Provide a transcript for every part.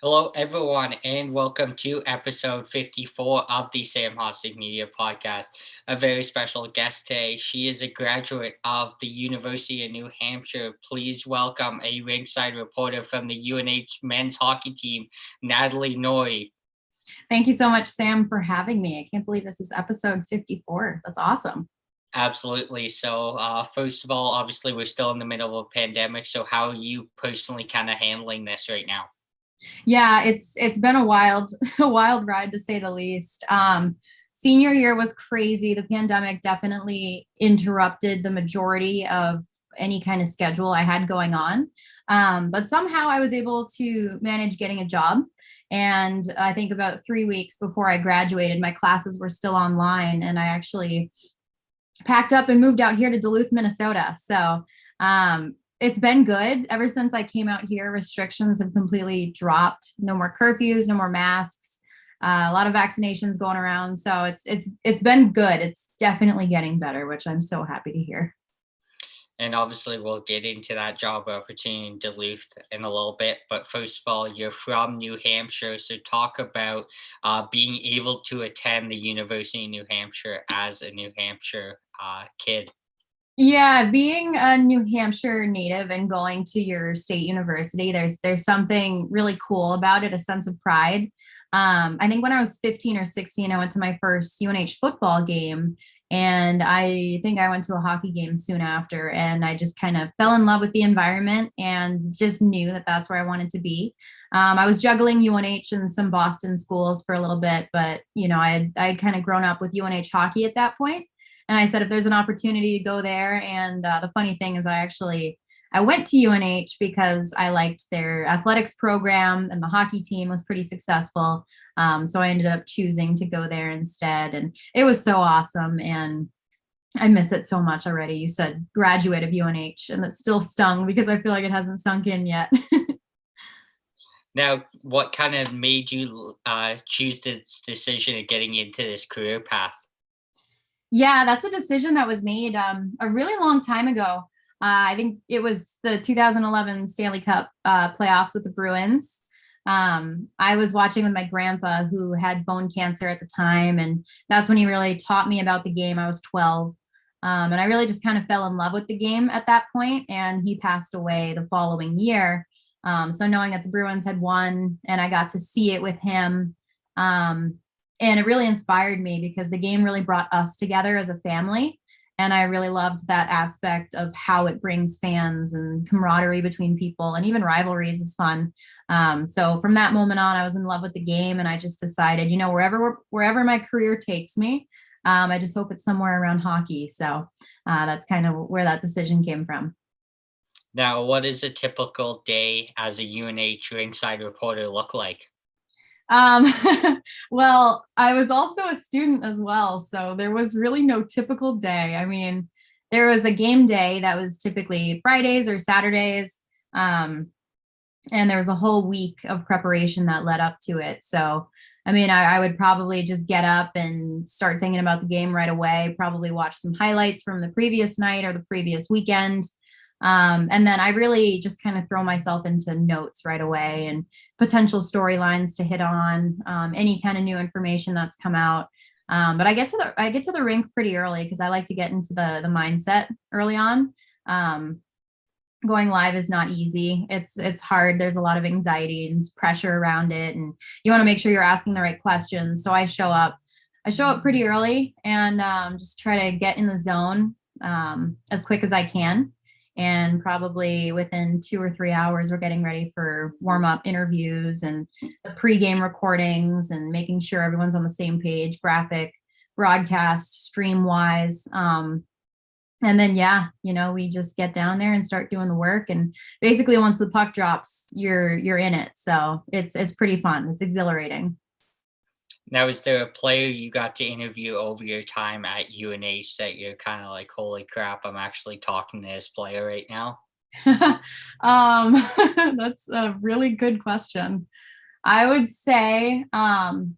Hello, everyone, and welcome to episode 54 of the Sam Hosting Media Podcast. A very special guest today. She is a graduate of the University of New Hampshire. Please welcome a ringside reporter from the UNH men's hockey team, Natalie Noury. Thank you so much, Sam, for having me. I can't believe this is episode 54. That's awesome. Absolutely. So, first of all, obviously, we're still in the middle of a pandemic. So, how are you personally kind of handling this right now? Yeah, it's been a wild a wild ride to say the least. Senior year was crazy. The pandemic definitely interrupted the majority of any kind of schedule I had going on. But somehow I was able to manage getting a job. And I think about 3 weeks before I graduated, my classes were still online, and I actually packed up and moved out here to Duluth, Minnesota. So it's been good ever since I came out here. Restrictions have completely dropped. No more curfews, no more masks. A lot of vaccinations going around. So it's been good. It's definitely getting better, which I'm so happy to hear. And obviously, we'll get into that job opportunity in Duluth in a little bit. But first of all, you're from New Hampshire. So, talk about being able to attend the University of New Hampshire as a New Hampshire kid. Yeah, being a New Hampshire native and going to your state university, there's something really cool about it, a sense of pride. I think when I was 15 or 16, I went to my first UNH football game, and I think I went to a hockey game soon after, and I just kind of fell in love with the environment and just knew that that's where I wanted to be. I was juggling UNH and some Boston schools for a little bit, but I had kind of grown up with UNH hockey at that point. And I said, if there's an opportunity to go there, and the funny thing is, I went to UNH because I liked their athletics program, and the hockey team was pretty successful. So I ended up choosing to go there instead, and it was so awesome. And I miss it so much already. You said graduate of UNH, and it still stung because I feel like it hasn't sunk in yet. Now, what kind of made you choose this decision of getting into this career path? Yeah, that's a decision that was made a really long time ago. I think it was the 2011 Stanley Cup playoffs with the Bruins. I was watching with my grandpa, who had bone cancer at the time, and that's when he really taught me about the game. I was 12. And I really just kind of fell in love with the game at that point, and he passed away the following year. So knowing that the Bruins had won and I got to see it with him, and it really inspired me because the game really brought us together as a family. And I really loved that aspect of how it brings fans and camaraderie between people, and even rivalries is fun. So from that moment on, I was in love with the game, and I just decided, wherever my career takes me, I just hope it's somewhere around hockey. So that's kind of where that decision came from. Now, what does a typical day as a UNH ringside reporter look like? Um, well, I was also a student as well, so there was really no typical day. I mean, there was a game day that was typically Fridays or Saturdays, and there was a whole week of preparation that led up to it. So, I mean, I would probably just get up and start thinking about the game right away, probably watch some highlights from the previous night or the previous weekend. And then I really just kind of throw myself into notes right away and potential storylines to hit on, any kind of new information that's come out. But I get to the rink pretty early because I like to get into the mindset early on. Going live is not easy. It's hard. There's a lot of anxiety and pressure around it, and you want to make sure you're asking the right questions. So I show up pretty early and just try to get in the zone as quick as I can. And probably within 2 or 3 hours, we're getting ready for warm-up interviews and the pregame recordings and making sure everyone's on the same page, graphic, broadcast, stream-wise. And then, yeah, we just get down there and start doing the work. And basically, once the puck drops, you're in it. So it's pretty fun. It's exhilarating. Now, is there a player you got to interview over your time at UNH that you're kind of like, holy crap, I'm actually talking to this player right now? That's a really good question. I would say, oh,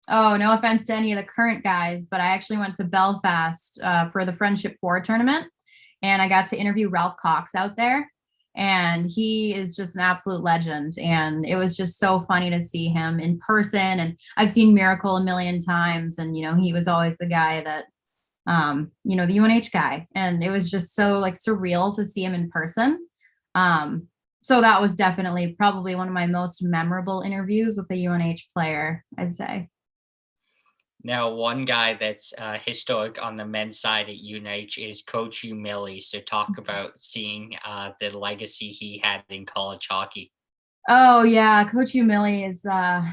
no offense to any of the current guys, but I actually went to Belfast for the Friendship 4 tournament, and I got to interview Ralph Cox out there. and he is just an absolute legend. And it was just so funny to see him in person. And I've seen Miracle a million times, and he was always the guy that the UNH guy. And it was just so like surreal to see him in person. So that was definitely probably one of my most memorable interviews with a UNH player, I'd say. Now, one guy that's historic on the men's side at UNH is Coach Umili. So, talk about seeing the legacy he had in college hockey. Oh yeah, Coach Umili is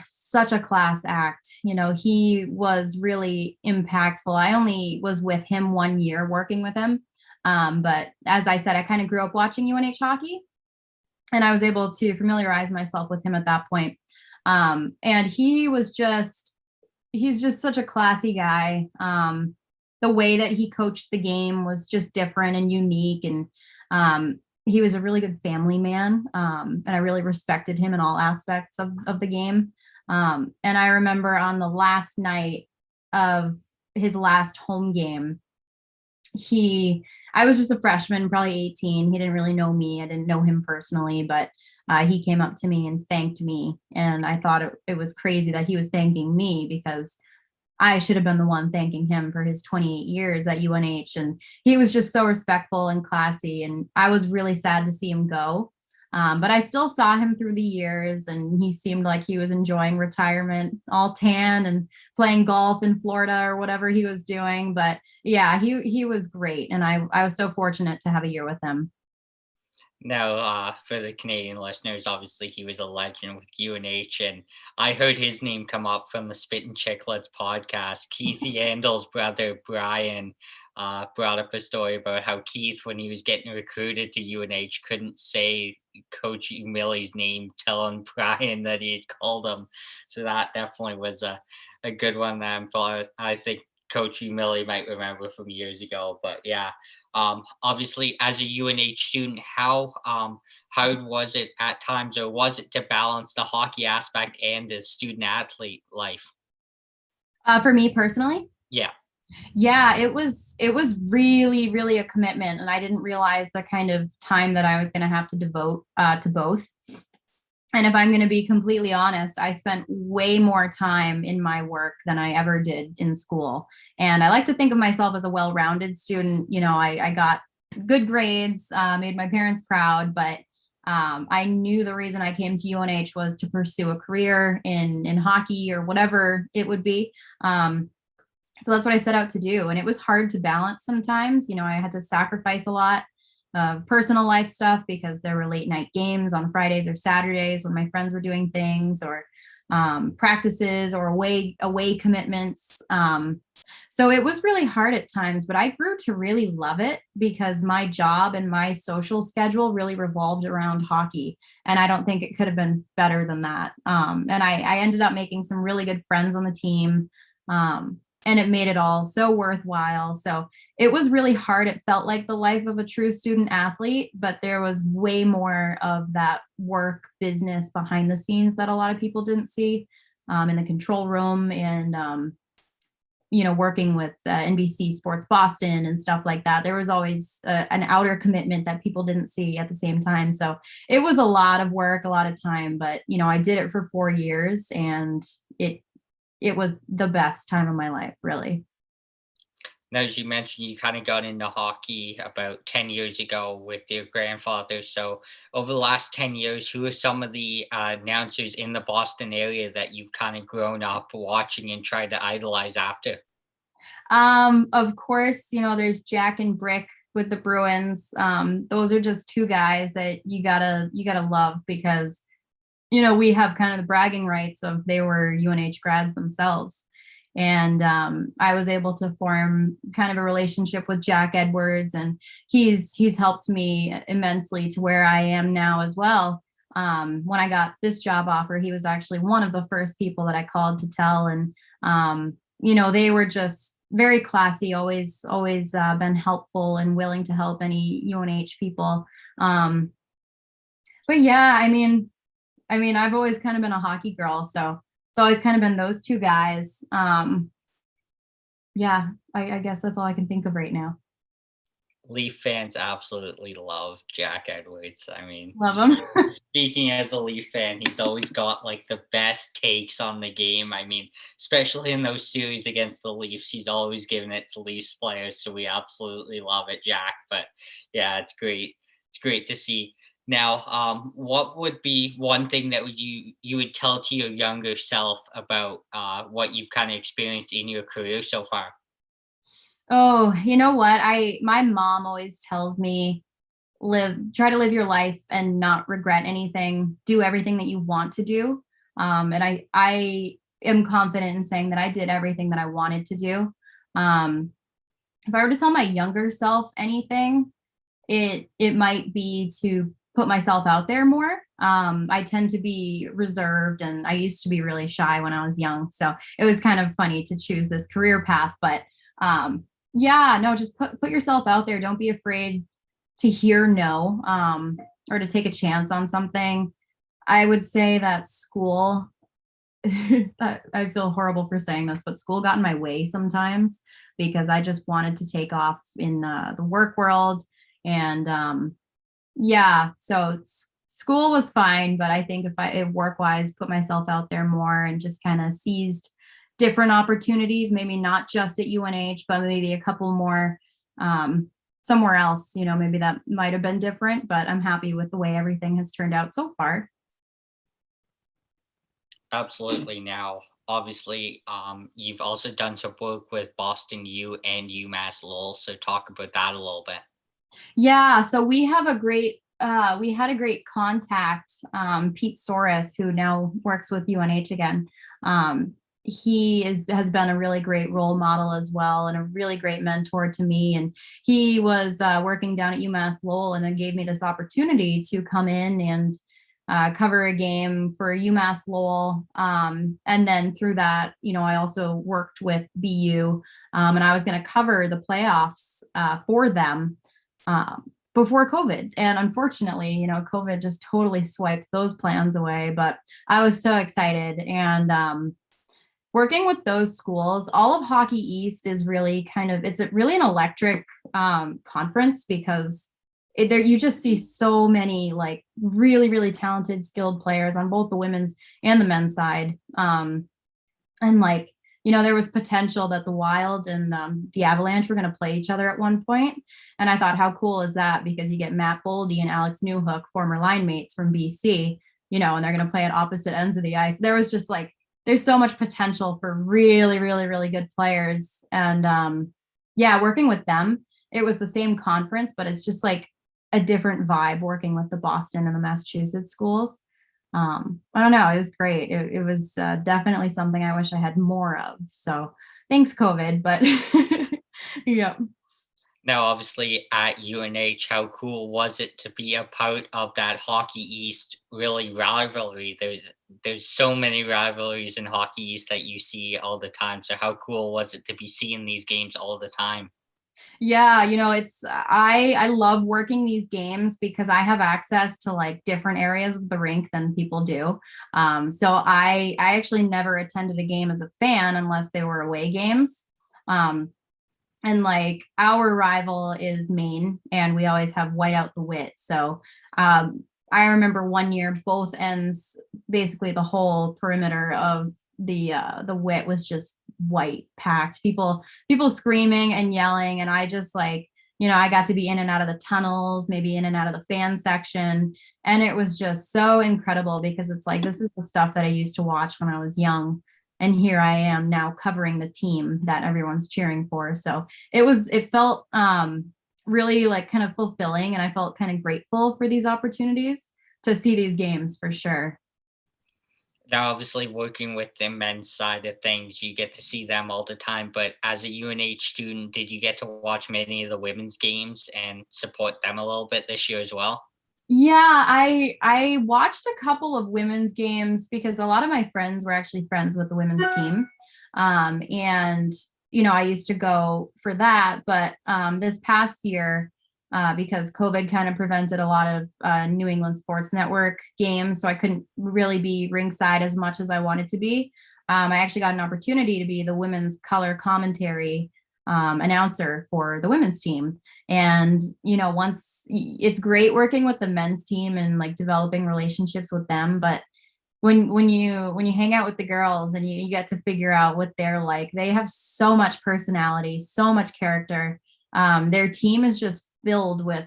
such a class act. He was really impactful. I only was with him 1 year working with him. But as I said, I kind of grew up watching UNH hockey, and I was able to familiarize myself with him at that point. And he's just such a classy guy. The way that he coached the game was just different and unique. And he was a really good family man. And I really respected him in all aspects of the game. And I remember on the last night of his last home game, I was just a freshman, probably 18. He didn't really know me. I didn't know him personally, but he came up to me and thanked me. And I thought it was crazy that he was thanking me, because I should have been the one thanking him for his 28 years at UNH. And he was just so respectful and classy. And I was really sad to see him go. But I still saw him through the years, and he seemed like he was enjoying retirement, all tan and playing golf in Florida or whatever he was doing. But yeah, he was great. And I was so fortunate to have a year with him. Now, for the Canadian listeners, obviously he was a legend with UNH, and I heard his name come up from the Spit and Chicklets podcast. Keith Yandel's brother Brian brought up a story about how Keith, when he was getting recruited to UNH, couldn't say Coach Umili's name, telling Brian that he had called him. So that definitely was a good one that I think Coach Umili might remember from years ago. But yeah, obviously, as a UNH student, how was it at times, or was it to balance the hockey aspect and the student athlete life? For me personally, Yeah. yeah, it was really, really a commitment, and I didn't realize the kind of time that I was going to have to devote to both. And if I'm going to be completely honest, I spent way more time in my work than I ever did in school. And I like to think of myself as a well-rounded student. I got good grades, made my parents proud, but I knew the reason I came to UNH was to pursue a career in hockey or whatever it would be. So that's what I set out to do. And it was hard to balance sometimes. I had to sacrifice a lot of personal life stuff because there were late night games on Fridays or Saturdays when my friends were doing things, or practices or away commitments. So it was really hard at times, but I grew to really love it because my job and my social schedule really revolved around hockey. And I don't think it could have been better than that. And I ended up making some really good friends on the team. And it made it all so worthwhile. So it was really hard. It felt like the life of a true student athlete, but there was way more of that work business behind the scenes that a lot of people didn't see, in the control room, and working with NBC Sports Boston and stuff like that. There was always an outer commitment that people didn't see at the same time. So it was a lot of work, a lot of time, but I did it for 4 years, and it was the best time of my life, really. Now, as you mentioned, you kind of got into hockey about 10 years ago with your grandfather. So, over the last 10 years, who are some of the announcers in the Boston area that you've kind of grown up watching and tried to idolize after? Of course, there's Jack and Brick with the Bruins. Those are just two guys that you gotta love, because we have kind of the bragging rights of they were UNH grads themselves. And I was able to form kind of a relationship with Jack Edwards, and he's helped me immensely to where I am now as well. When I got this job offer, he was actually one of the first people that I called to tell. And they were just very classy, always been helpful and willing to help any UNH people. But yeah, I mean, I've always kind of been a hockey girl, so it's always kind of been those two guys. Yeah, I guess that's all I can think of right now. Leaf fans absolutely love Jack Edwards. I mean, Love them. speaking as a Leaf fan, he's always got like the best takes on the game. I mean, especially in those series against the Leafs, he's always giving it to Leafs players. So we absolutely love it, Jack. But yeah, it's great. It's great to see. Now, what would be one thing that you would tell to your younger self about what you've kind of experienced in your career so far? Oh, you know what? My mom always tells me try to live your life and not regret anything. Do everything that you want to do. And I am confident in saying that I did everything that I wanted to do. Um, if I were to tell my younger self anything, it might be to put myself out there more. I tend to be reserved, and I used to be really shy when I was young. So it was kind of funny to choose this career path. But yeah, no, just put yourself out there. Don't be afraid to hear no, or to take a chance on something. I would say that school, I feel horrible for saying this, but school got in my way sometimes because I just wanted to take off in the work world. And yeah, so school was fine, but I think if work wise, put myself out there more and just kind of seized different opportunities, maybe not just at UNH, but maybe a couple more um, somewhere else, maybe that might have been different, but I'm happy with the way everything has turned out so far. Absolutely. Now, obviously, you've also done some work with Boston U and UMass Lowell. So talk about that a little bit. Yeah, so we had a great contact, Pete Soros, who now works with UNH again. Has been a really great role model as well, and a really great mentor to me. And he was working down at UMass Lowell, and it gave me this opportunity to come in and cover a game for UMass Lowell. And then through that, I also worked with BU, and I was going to cover the playoffs for them before COVID. And unfortunately, COVID just totally swiped those plans away. But I was so excited. And working with those schools, all of Hockey East is really really an electric conference because there you just see so many like really, really talented, skilled players on both the women's and the men's side. And like, there was potential that the Wild and the Avalanche were going to play each other at one point. And I thought, how cool is that? Because you get Matt Boldy and Alex Newhook, former line mates from BC, and they're going to play at opposite ends of the ice. There was just like, there's so much potential for really, really, really good players. And yeah, working with them, it was the same conference, but it's just like a different vibe working with the Boston and the Massachusetts schools. I don't know. It was great. It was definitely something I wish I had more of. So thanks, COVID. But yeah. Now, obviously, at UNH, how cool was it to be a part of that Hockey East really rivalry? There's so many rivalries in Hockey East that you see all the time. So how cool was it to be seeing these games all the time? Yeah, it's I love working these games because I have access to like different areas of the rink than people do. So I actually never attended a game as a fan unless they were away games. Um, and like our rival is Maine, and we always have white out the wit. So I remember one year both ends, basically the whole perimeter of the wit was just white packed, people screaming and yelling. And I just like, I got to be in and out of the tunnels, maybe in and out of the fan section. And it was just so incredible because it's like, this is the stuff that I used to watch when I was young. And here I am now covering the team that everyone's cheering for. So it felt really like kind of fulfilling. And I felt kind of grateful for these opportunities to see these games for sure. Now, obviously, working with the men's side of things, you get to see them all the time. But as a UNH student, did you get to watch many of the women's games and support them a little bit this year as well? Yeah, I watched a couple of women's games because a lot of my friends were actually friends with the women's team. And I used to go for that, but this past year, because COVID kind of prevented a lot of New England Sports Network games, so I couldn't really be ringside as much as I wanted to be. I actually got an opportunity to be the women's color commentary announcer for the women's team. And, once it's great working with the men's team and like developing relationships with them. But when you hang out with the girls and you get to figure out what they're like, they have so much personality, so much character. Their team is just filled with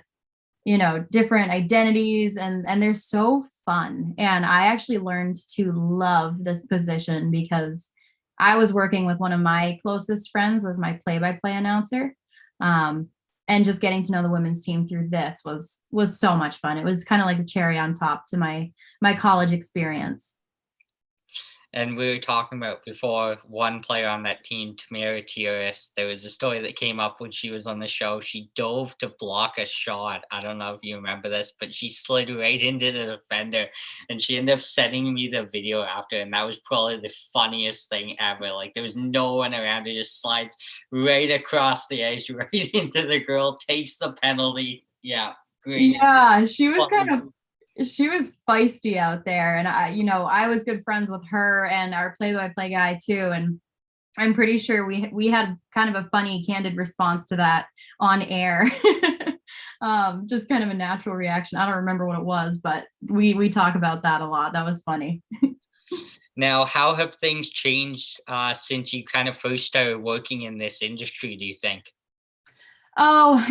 different identities, and they're so fun. And I actually learned to love this position because I was working with one of my closest friends as my play-by-play announcer. um, and just getting to know the women's team through this was so much fun. It was kind of like the cherry on top to my college experience. And we were talking about before one player on that team, Tamara Tiaris. There was a story that came up when she was on the show. She dove to block a shot. I don't know if you remember this, but she slid right into the defender, and she ended up sending me the video after. And that was probably the funniest thing ever. Like there was no one around. It just slides right across the edge, right into the girl, takes the penalty. Yeah, great. Yeah, she was feisty out there. And I was good friends with her and our play-by-play guy too. And I'm pretty sure we had kind of a funny, candid response to that on air. Just kind of a natural reaction. I don't remember what it was, but we talk about that a lot. That was funny. Now, how have things changed since you kind of first started working in this industry, do you think? Oh,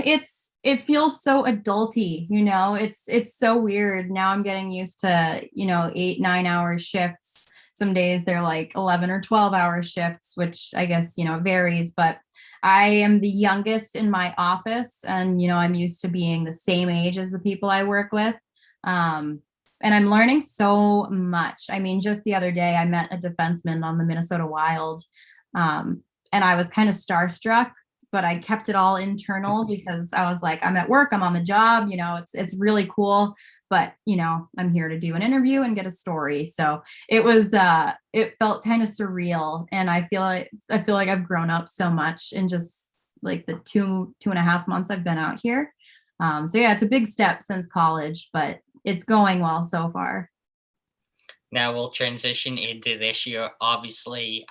it feels so adulty, it's so weird. Now I'm getting used to, 8, 9 hour shifts. Some days they're like 11 or 12-hour shifts, which I guess, varies, but I am the youngest in my office, and, I'm used to being the same age as the people I work with. And I'm learning so much. I mean, just the other day I met a defenseman on the Minnesota Wild. And I was kind of starstruck, but I kept it all internal because I was like, I'm at work, I'm on the job, it's really cool, but I'm here to do an interview and get a story. So it felt kind of surreal, and I feel like I've grown up so much in just like the 2.5 months I've been out here. So yeah, it's a big step since college, but it's going well so far. Now we'll transition into this year. Obviously,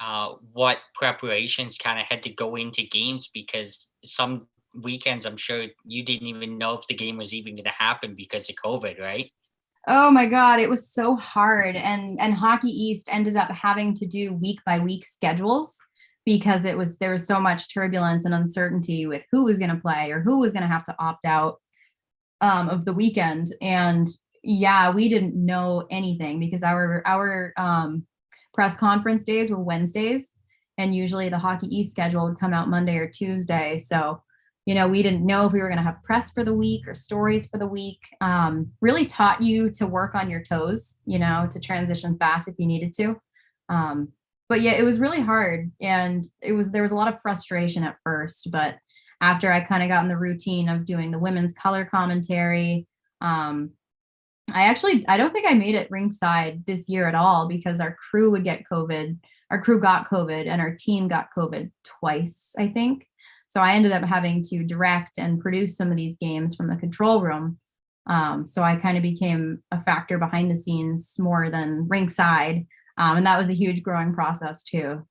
what preparations kind of had to go into games, because some weekends I'm sure you didn't even know if the game was even going to happen because of COVID, right? Oh my God, it was so hard. And Hockey East ended up having to do week by week schedules because there was so much turbulence and uncertainty with who was going to play or who was going to have to opt out of the weekend. And yeah, we didn't know anything because our press conference days were Wednesdays, and usually the Hockey East schedule would come out Monday or Tuesday. So, we didn't know if we were going to have press for the week or stories for the week. Really taught you to work on your toes, to transition fast if you needed to. But yeah, it was really hard, and there was a lot of frustration at first, but after I kind of got in the routine of doing the women's color commentary, I don't think I made it ringside this year at all because our crew would get COVID. Our crew got COVID and our team got COVID twice, I think. So I ended up having to direct and produce some of these games from the control room. So I kind of became a factor behind the scenes more than ringside. And that was a huge growing process too.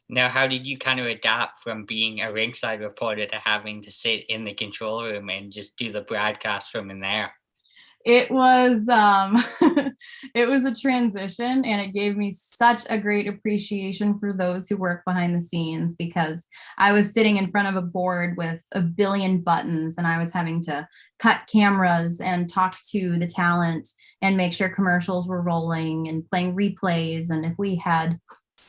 Now, how did you kind of adapt from being a ringside reporter to having to sit in the control room and just do the broadcast from in there? It was it was a transition, and it gave me such a great appreciation for those who work behind the scenes because I was sitting in front of a board with a billion buttons, and I was having to cut cameras and talk to the talent and make sure commercials were rolling and playing replays. And if we had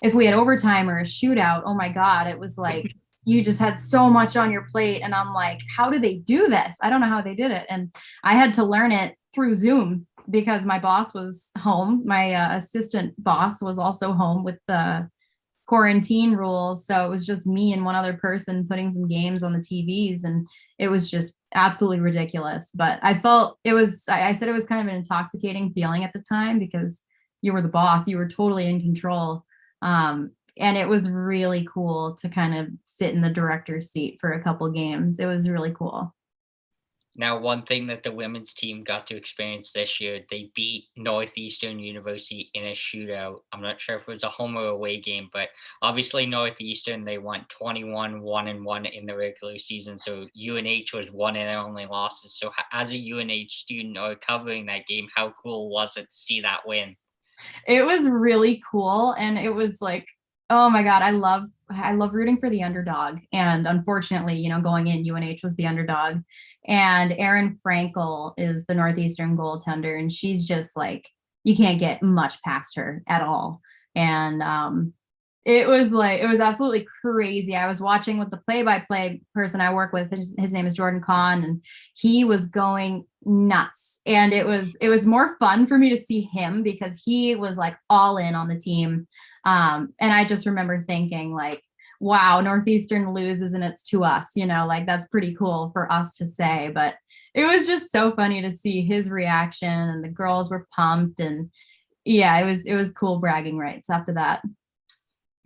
overtime or a shootout, oh my God, it was like you just had so much on your plate. And I'm like, how do they do this? I don't know how they did it. And I had to learn it through Zoom because my boss was home. My assistant boss was also home with the quarantine rules. So it was just me and one other person putting some games on the TVs. And it was just absolutely ridiculous. But I said it was kind of an intoxicating feeling at the time because you were the boss, you were totally in control. And it was really cool to kind of sit in the director's seat for a couple games. It was really cool. Now, one thing that the women's team got to experience this year, they beat Northeastern University in a shootout. I'm not sure if it was a home or away game, but obviously Northeastern, they won 21 1-1 in the regular season. So UNH was one of their only losses. So as a UNH student or covering that game, how cool was it to see that win? It was really cool, and it was like, oh my god, I love rooting for the underdog. And unfortunately, going in, UNH was the underdog, and Erin Frankel is the Northeastern goaltender, and she's just like, you can't get much past her at all. And it was absolutely crazy. I was watching with the play-by-play person I work with. His name is Jordan Kahn, and he was going nuts. And it was more fun for me to see him because he was like all in on the team. And I just remember thinking like, wow, Northeastern loses and it's to us, like that's pretty cool for us to say. But it was just so funny to see his reaction, and the girls were pumped. And yeah, it was cool bragging rights after that.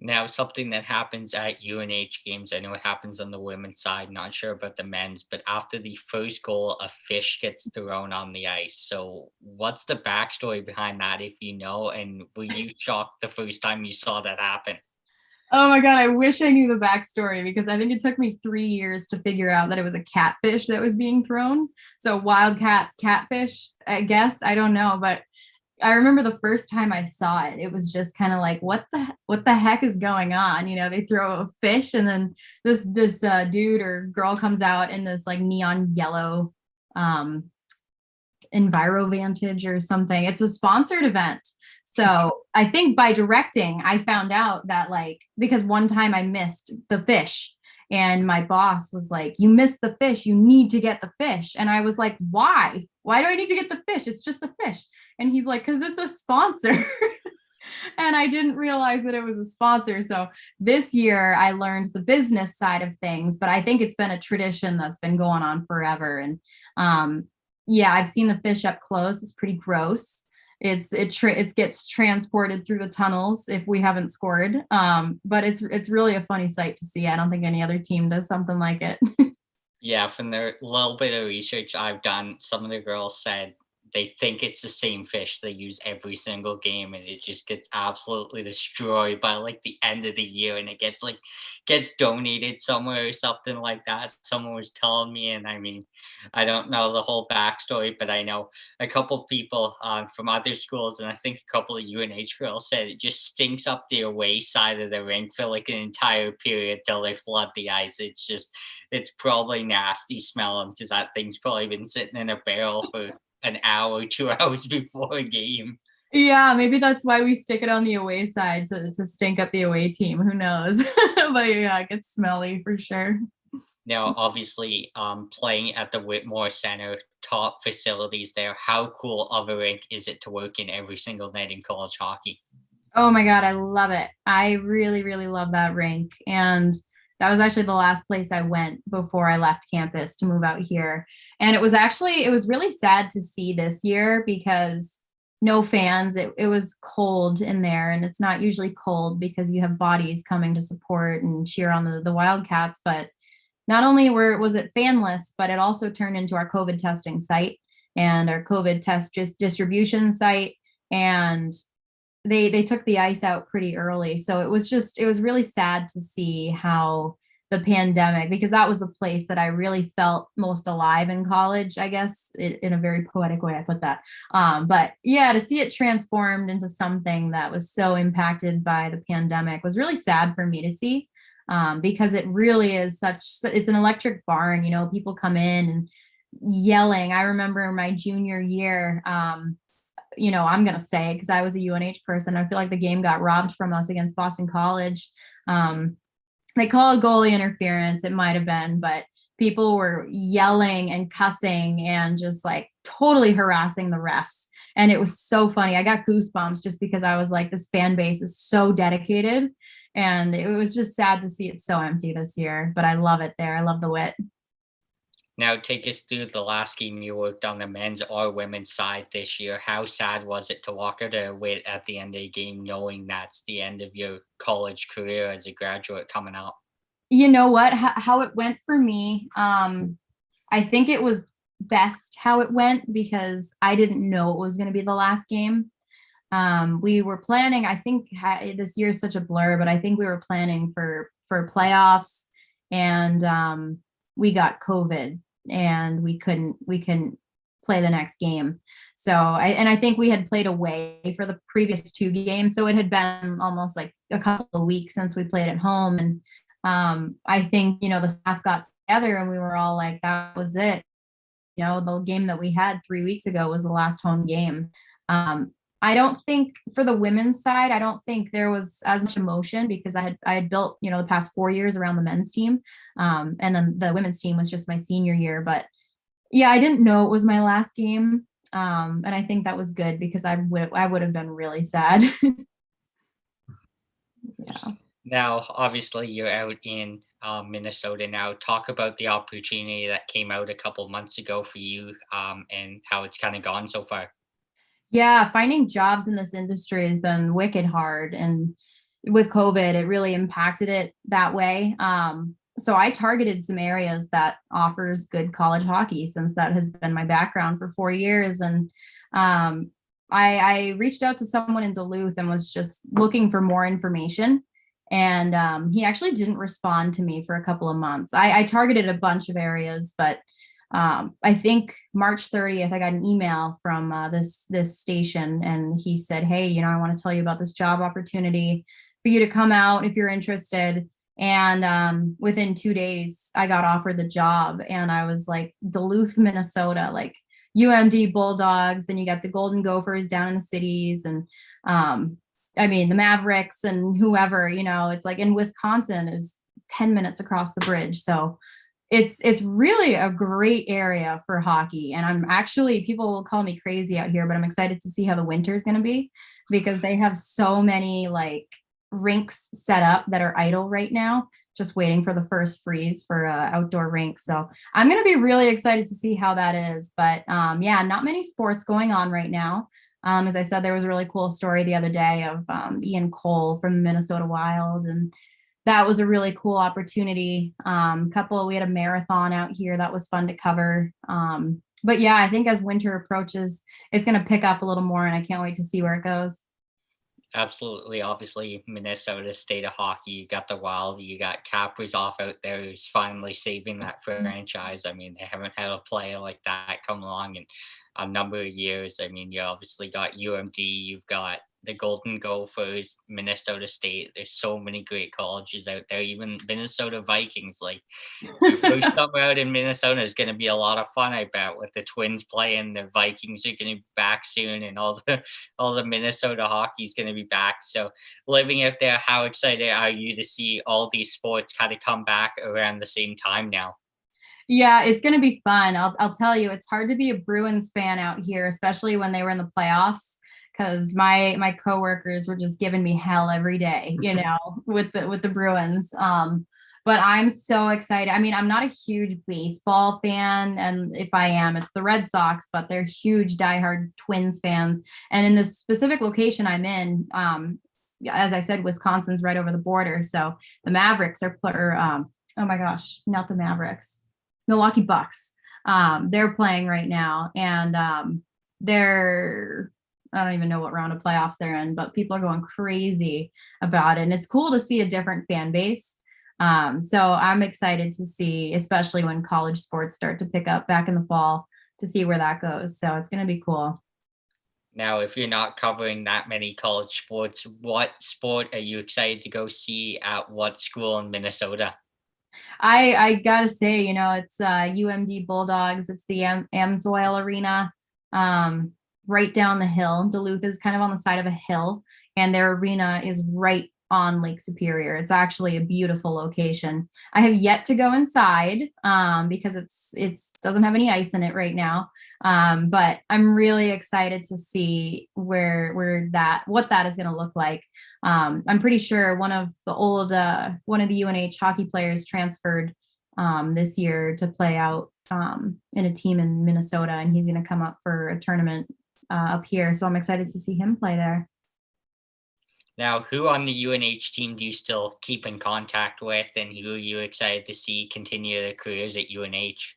Now, something that happens at UNH games, I know it happens on the women's side, not sure about the men's, but after the first goal, a fish gets thrown on the ice. So, what's the backstory behind that, if you know? And were you shocked the first time you saw that happen? Oh my God, I wish I knew the backstory because I think it took me 3 years to figure out that it was a catfish that was being thrown. So wildcats, catfish, I guess. I don't know. But I remember the first time I saw it, it was just kind of like, what the heck is going on? They throw a fish, and then this dude or girl comes out in this like neon yellow um EnviroVantage or something. It's a sponsored event. So I think by directing, I found out that like, because one time I missed the fish, and my boss was like, you missed the fish. You need to get the fish. And I was like, why? Why do I need to get the fish? It's just a fish. And he's like, because it's a sponsor. And I didn't realize that it was a sponsor. So this year I learned the business side of things, but I think it's been a tradition that's been going on forever. And um, yeah, I've seen the fish up close. It's pretty gross. It gets transported through the tunnels if we haven't scored. But it's really a funny sight to see. I don't think any other team does something like it. Yeah, from the little bit of research I've done, some of the girls said they think it's the same fish they use every single game, and it just gets absolutely destroyed by like the end of the year, and it gets donated somewhere or something like that. Someone was telling me, and I mean, I don't know the whole backstory, but I know a couple people from other schools, and I think a couple of UNH girls said it just stinks up the away side of the rink for like an entire period till they flood the ice. It's probably nasty smelling because that thing's probably been sitting in a barrel for an hour, 2 hours before a game. Yeah, maybe that's why we stick it on the away side to stink up the away team. Who knows? But yeah, it gets smelly for sure. Now, obviously, playing at the Whitmore Center, top facilities there. How cool of a rink is it to work in every single night in college hockey? Oh my God, I love it. I really, really love that rink. And that was actually the last place I went before I left campus to move out here. And it was really sad to see this year because no fans. It was cold in there, and it's not usually cold because you have bodies coming to support and cheer on the Wildcats. But not only was it fanless, but it also turned into our COVID testing site and our COVID test just distribution site. And they took the ice out pretty early. So it was really sad to see how the pandemic, because that was the place that I really felt most alive in college, I guess, in a very poetic way I put that. But yeah, to see it transformed into something that was so impacted by the pandemic was really sad for me to see. Because it really is it's an electric barn, people come in and yelling. I remember my junior year, I'm going to say, because I was a UNH person, I feel like the game got robbed from us against Boston College. Um, they call it goalie interference. It might have been, but people were yelling and cussing and just like totally harassing the refs. And it was so funny. I got goosebumps just because I was like, this fan base is so dedicated. And it was just sad to see it so empty this year, but I love it there. I love the wit. Now, take us through the last game you worked on the men's or women's side this year. How sad was it to walk out of it at the end of the game, knowing that's the end of your college career as a graduate coming out? You know what? How it went for me, I think it was best how it went because I didn't know it was going to be the last game. We were planning, I think this year is such a blur, but I think we were planning for playoffs, and we got COVID and we couldn't play the next game. So I think we had played away for the previous two games, so it had been almost like a couple of weeks since we played at home. And I think the staff got together and we were all like, that was it. The game that we had 3 weeks ago was the last home game. I don't think for the women's side, I don't think there was as much emotion because I had built, the past 4 years around the men's team. And then the women's team was just my senior year. But yeah, I didn't know it was my last game. And I think that was good because I would have been really sad. Yeah. Now, obviously, you're out in Minnesota now. Talk about the opportunity that came out a couple months ago for you, and how it's kind of gone so far. Yeah, finding jobs in this industry has been wicked hard. And with COVID, it really impacted it that way. So I targeted some areas that offers good college hockey since that has been my background for 4 years. And I reached out to someone in Duluth and was just looking for more information. And he actually didn't respond to me for a couple of months. I targeted a bunch of areas, but I think March 30th, I got an email from this station, and he said, "Hey, I want to tell you about this job opportunity for you to come out if you're interested." And within 2 days, I got offered the job, and I was like, Duluth, Minnesota, like UMD Bulldogs. Then you got the Golden Gophers down in the cities, and I mean the Mavericks and whoever. It's like in Wisconsin is 10 minutes across the bridge, so it's really a great area for hockey. And I'm actually, people will call me crazy out here, but I'm excited to see how the winter is going to be because they have so many like rinks set up that are idle right now, just waiting for the first freeze for outdoor rinks. So I'm going to be really excited to see how that is. But yeah, not many sports going on right now. As I said, there was a really cool story the other day of Ian Cole from the Minnesota Wild, and that was a really cool opportunity. We had a marathon out here that was fun to cover. But yeah, I think as winter approaches, it's going to pick up a little more, and I can't wait to see where it goes. Absolutely. Obviously, Minnesota State of Hockey, you got the Wild, you got Kaprizov out there who's finally saving that franchise. I mean, they haven't had a player like that come along in a number of years. I mean, you obviously got UMD, you've got the Golden Gophers, Minnesota State. There's so many great colleges out there, even Minnesota Vikings. Like, your first summer out in Minnesota is going to be a lot of fun, I bet, with the Twins playing. The Vikings are going to be back soon, and all the Minnesota hockey is going to be back. So, living out there, how excited are you to see all these sports kind of come back around the same time now? Yeah, it's going to be fun. I'll tell you, it's hard to be a Bruins fan out here, especially when they were in the playoffs, because my coworkers were just giving me hell every day, with the Bruins. But I'm so excited. I mean, I'm not a huge baseball fan, and if I am, it's the Red Sox, but they're huge diehard Twins fans. And in this specific location I'm in, as I said, Wisconsin's right over the border, so the Mavericks oh my gosh, not the Mavericks, Milwaukee Bucks. They're playing right now, and they're I don't even know what round of playoffs they're in, but people are going crazy about it. And it's cool to see a different fan base. So I'm excited to see, especially when college sports start to pick up back in the fall, to see where that goes. So it's going to be cool. Now, if you're not covering that many college sports, what sport are you excited to go see at what school in Minnesota? I gotta say, it's UMD Bulldogs. It's the Amsoil Arena, right down the hill. Duluth is kind of on the side of a hill, and their arena is right on Lake Superior. It's actually a beautiful location. I have yet to go inside because it's doesn't have any ice in it right now. But I'm really excited to see what that is going to look like. I'm pretty sure one of the UNH hockey players transferred this year to play out in a team in Minnesota, and he's going to come up for a tournament up here. So I'm excited to see him play there. Now, who on the UNH team do you still keep in contact with, and who are you excited to see continue their careers at UNH?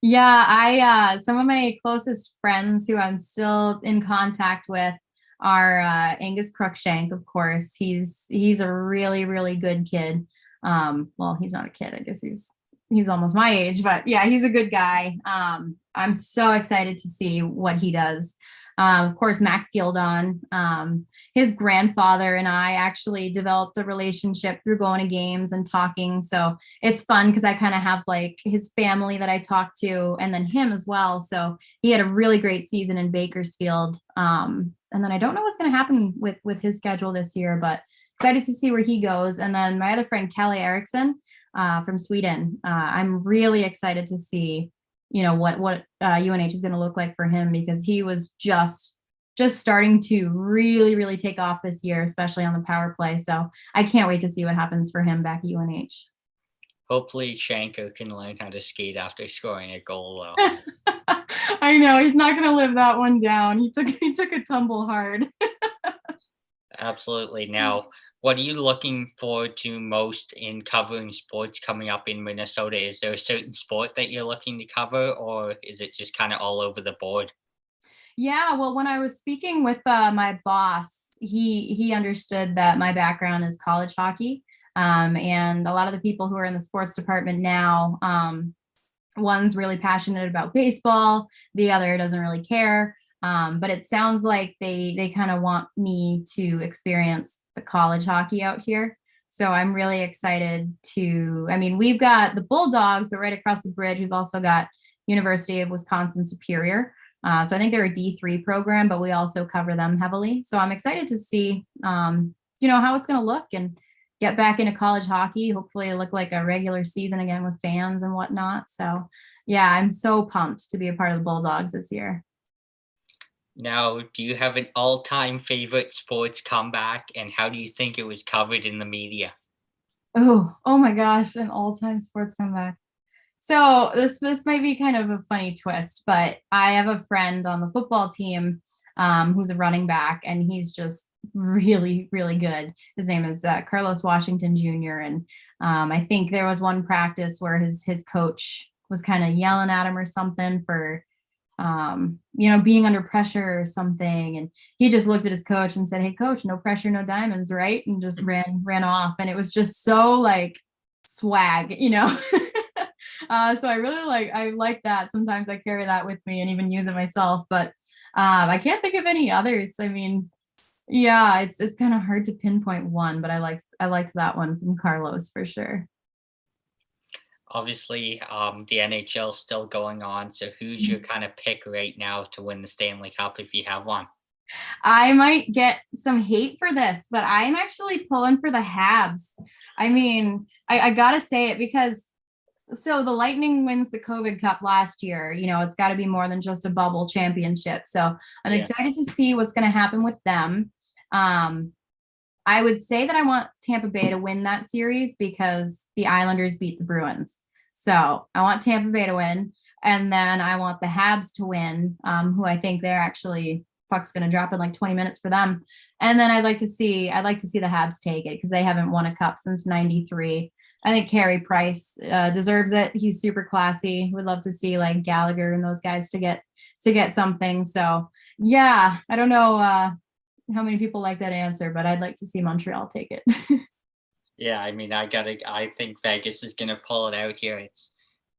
Yeah, some of my closest friends who I'm still in contact with are Angus Cruikshank, of course. He's a really, really good kid. Well, he's not a kid, I guess he's almost my age, but yeah, he's a good guy. I'm so excited to see what he does. Of course, Max Gildon. His grandfather and I actually developed a relationship through going to games and talking. So it's fun because I kind of have like his family that I talk to and then him as well. So he had a really great season in Bakersfield. And then I don't know what's going to happen with his schedule this year, but excited to see where he goes. And then my other friend, Kalle Eriksson from Sweden. I'm really excited to see, what UNH is going to look like for him because he was just starting to really, really take off this year, especially on the power play. So I can't wait to see what happens for him back at UNH. Hopefully, Shanko can learn how to skate after scoring a goal, though. I know he's not going to live that one down. He took a tumble hard. Absolutely. Now, what are you looking forward to most in covering sports coming up in Minnesota? Is there a certain sport that you're looking to cover, or is it just kind of all over the board? Yeah, well, when I was speaking with my boss, he understood that my background is college hockey, and a lot of the people who are in the sports department now, one's really passionate about baseball, the other doesn't really care. But it sounds like they kind of want me to experience the college hockey out here. So I'm really excited to. I mean, we've got the Bulldogs, but right across the bridge, we've also got University of Wisconsin Superior. So I think they're a D3 program, but we also cover them heavily. So I'm excited to see, how it's going to look and get back into college hockey. Hopefully, look like a regular season again with fans and whatnot. So, yeah, I'm so pumped to be a part of the Bulldogs this year. Now, do you have an all-time favorite sports comeback, and how do you think it was covered in the media? Oh my gosh, an all-time sports comeback. So this might be kind of a funny twist, but I have a friend on the football team who's a running back, and he's just really, really good. His name is Carlos Washington Jr. And I think there was one practice where his coach was kind of yelling at him or something for being under pressure or something. And he just looked at his coach and said, "Hey, coach, no pressure, no diamonds, right?" And just ran off. And it was just so like swag. So I like that. Sometimes I carry that with me and even use it myself. But I can't think of any others. I mean, yeah, it's kind of hard to pinpoint one, but I liked that one from Carlos for sure. Obviously, the NHL is still going on, so who's your kind of pick right now to win the Stanley Cup if you have one? I might get some hate for this, but I'm actually pulling for the Habs. I mean, I gotta say it because so the Lightning wins the COVID Cup last year. It's got to be more than just a bubble championship. So I'm Yeah. excited to see what's going to happen with them. Um, I would say that I want Tampa Bay to win that series because the Islanders beat the Bruins. So I want Tampa Bay to win. And then I want the Habs to win, who I think they're actually puck's going to drop in like 20 minutes for them. And then I'd like to see the Habs take it because they haven't won a cup since '93. I think Carey Price deserves it. He's super classy. Would love to see like Gallagher and those guys to get something. So yeah, I don't know how many people like that answer, but I'd like to see Montreal take it. Yeah, I mean, I think Vegas is gonna pull it out here. It's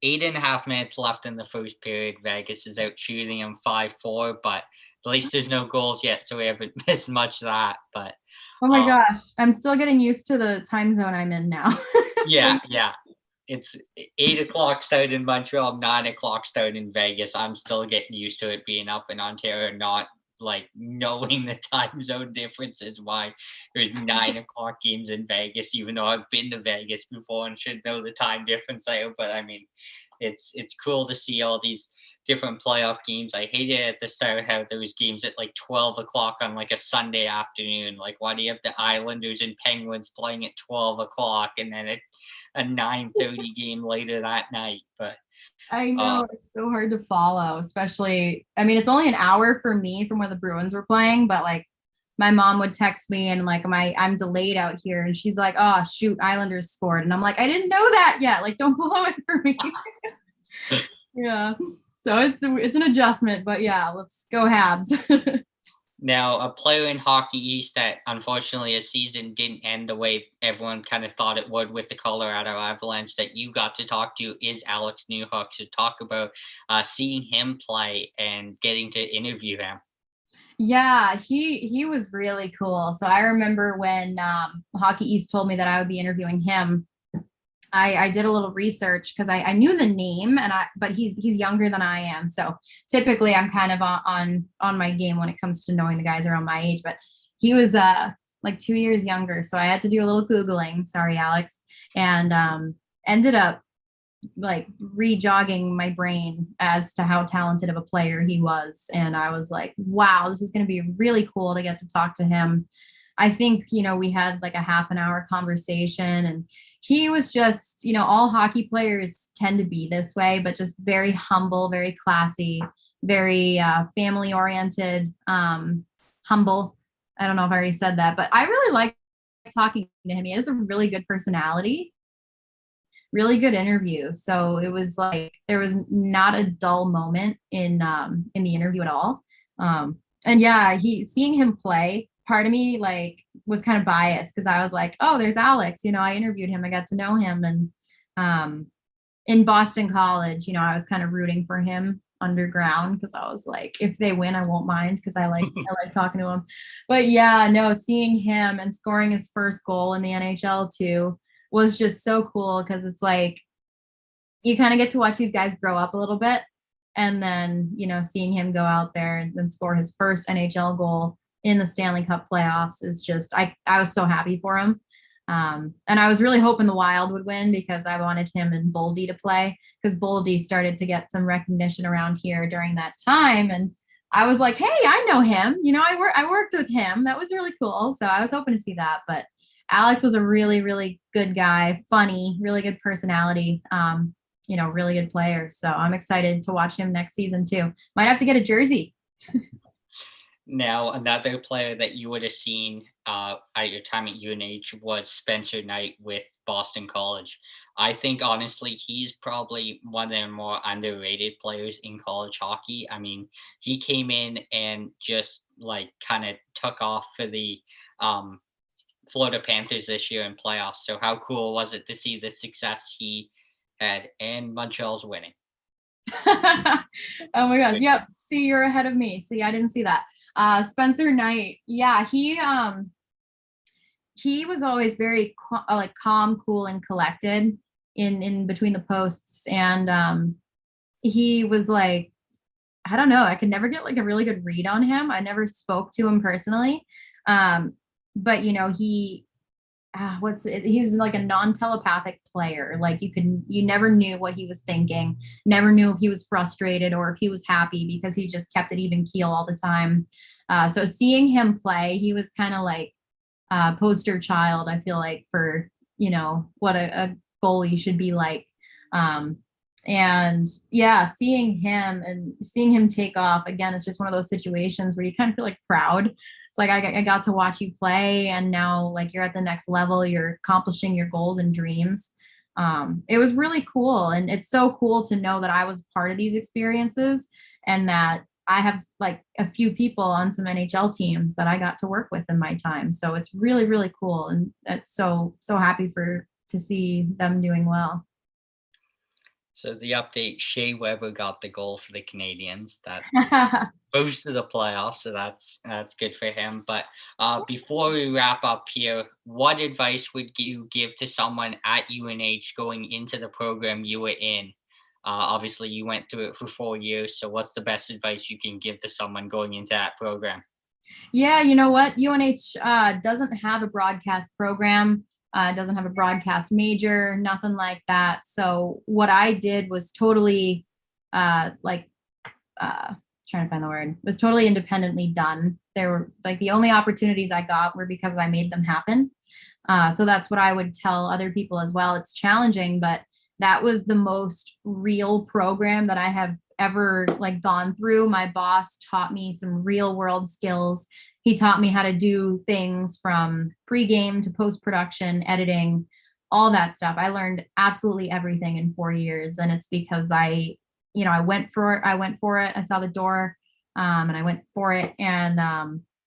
8.5 minutes left in the first period. Vegas is out shooting them 5-4, but at least there's no goals yet, so we haven't missed much of that. But Oh my um, gosh, I'm still getting used to the time zone I'm in now. So yeah. It's 8 o'clock start in Montreal, 9 o'clock start in Vegas. I'm still getting used to it being up in Ontario, not like knowing the time zone differences. Why there's 9 o'clock games in Vegas, even though I've been to Vegas before and should know the time difference there. But I mean, it's cool to see all these different playoff games. I hated at the start how there was games at like 12 o'clock on like a Sunday afternoon. Like, why do you have the Islanders and Penguins playing at 12 o'clock and then a 9:30 game later that night? But I uh, know it's so hard to follow, especially, I mean, it's only an hour for me from where the Bruins were playing, but like my mom would text me and like I'm delayed out here and she's like, "Oh shoot, Islanders scored." And I'm like, "I didn't know that yet. Like, don't blow it for me." Yeah. So it's an adjustment, but yeah, let's go Habs. Now, a player in Hockey East that unfortunately a season didn't end the way everyone kind of thought it would with the Colorado Avalanche that you got to talk to is Alex Newhook. So talk about seeing him play and getting to interview him. Yeah, he was really cool. So I remember when Hockey East told me that I would be interviewing him. I did a little research because I knew the name but he's younger than I am. So typically I'm kind of on my game when it comes to knowing the guys around my age. But he was like 2 years younger. So I had to do a little Googling. Sorry, Alex. And ended up like rejogging my brain as to how talented of a player he was. And I was like, wow, this is going to be really cool to get to talk to him. I think, we had like a half an hour conversation, and he was just, all hockey players tend to be this way, but just very humble, very classy, very family oriented, humble. I don't know if I already said that, but I really like talking to him. He has a really good personality, really good interview. So it was like there was not a dull moment in the interview at all. And yeah, he seeing him play, part of me like was kind of biased because I was like, oh, there's Alex. I interviewed him, I got to know him, and um, in Boston College, I was kind of rooting for him underground because I was like, if they win, I won't mind because I like talking to him. But yeah, no, seeing him and scoring his first goal in the NHL too was just so cool because it's like you kind of get to watch these guys grow up a little bit. And then, seeing him go out there and then score his first NHL goal in the Stanley Cup playoffs is just, I was so happy for him. And I was really hoping the Wild would win because I wanted him and Boldy to play because Boldy started to get some recognition around here during that time. And I was like, hey, I know him. I worked with him. That was really cool. So I was hoping to see that. But Alex was a really, really good guy, funny, really good personality. Really good player. So I'm excited to watch him next season too. Might have to get a jersey. Now, another player that you would have seen at your time at UNH was Spencer Knight with Boston College. I think honestly, he's probably one of the more underrated players in college hockey. I mean, he came in and just like kind of took off for the um, Florida Panthers this year in playoffs. So, how cool was it to see the success he had and Montreal's winning? Oh my gosh. Yep. See, you're ahead of me. See, I didn't see that. Spencer Knight. Yeah, he was always very like calm, cool, and collected in between the posts. And he was like, I don't know, I could never get like a really good read on him. I never spoke to him personally. But he was like a non-telepathic player. Like you never knew what he was thinking, never knew if he was frustrated or if he was happy because he just kept it even keel all the time. So seeing him play, he was kind of like poster child, I feel like, for what a goalie should be like. And yeah, seeing him take off again, it's just one of those situations where you kind of feel like proud. It's like I got to watch you play, and now like you're at the next level, you're accomplishing your goals and dreams. It was really cool, and it's so cool to know that I was part of these experiences and that I have like a few people on some NHL teams that I got to work with in my time. So it's really, really cool. And it's so happy to see them doing well. So the update: Shea Weber got the goal for the Canadians. That goes to the playoffs, so that's good for him. But before we wrap up here, what advice would you give to someone at UNH going into the program you were in? Obviously, you went through it for 4 years. So, what's the best advice you can give to someone going into that program? Yeah, you know what? UNH doesn't have a broadcast program, doesn't have a broadcast major, nothing like that. So what I did was totally like trying to find the word, was totally independently done. There were like the only opportunities I got were because I made them happen. So that's what I would tell other people as well. It's challenging, but that was the most real program that I have ever like gone through. My boss taught me some real world skills. He taught me how to do things from pre-game to post-production, editing, all that stuff. I learned absolutely everything in 4 years. And it's because I went for it. I saw the door, and I went for it, and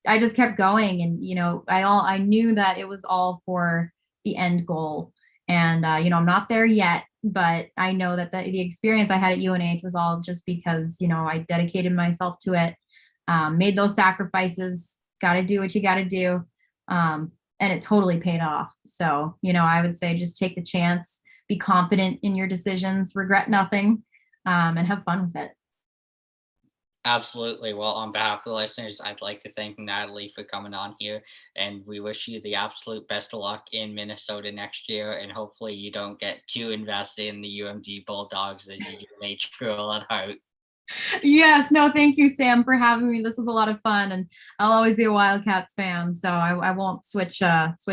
I just kept going. And I knew that it was all for the end goal. And I'm not there yet, but I know that the experience I had at UNH was all just because I dedicated myself to it, made those sacrifices. Got to do what you got to do, and it totally paid off. So I would say just take the chance, be confident in your decisions, regret nothing, and have fun with it. Absolutely. Well, on behalf of the listeners, I'd like to thank Natalie for coming on here, and we wish you the absolute best of luck in Minnesota next year. And hopefully, you don't get too invested in the UMD Bulldogs as you UNH girl at heart. Yes, no, thank you, Sam, for having me. This was a lot of fun, and I'll always be a Wildcats fan, so I won't switch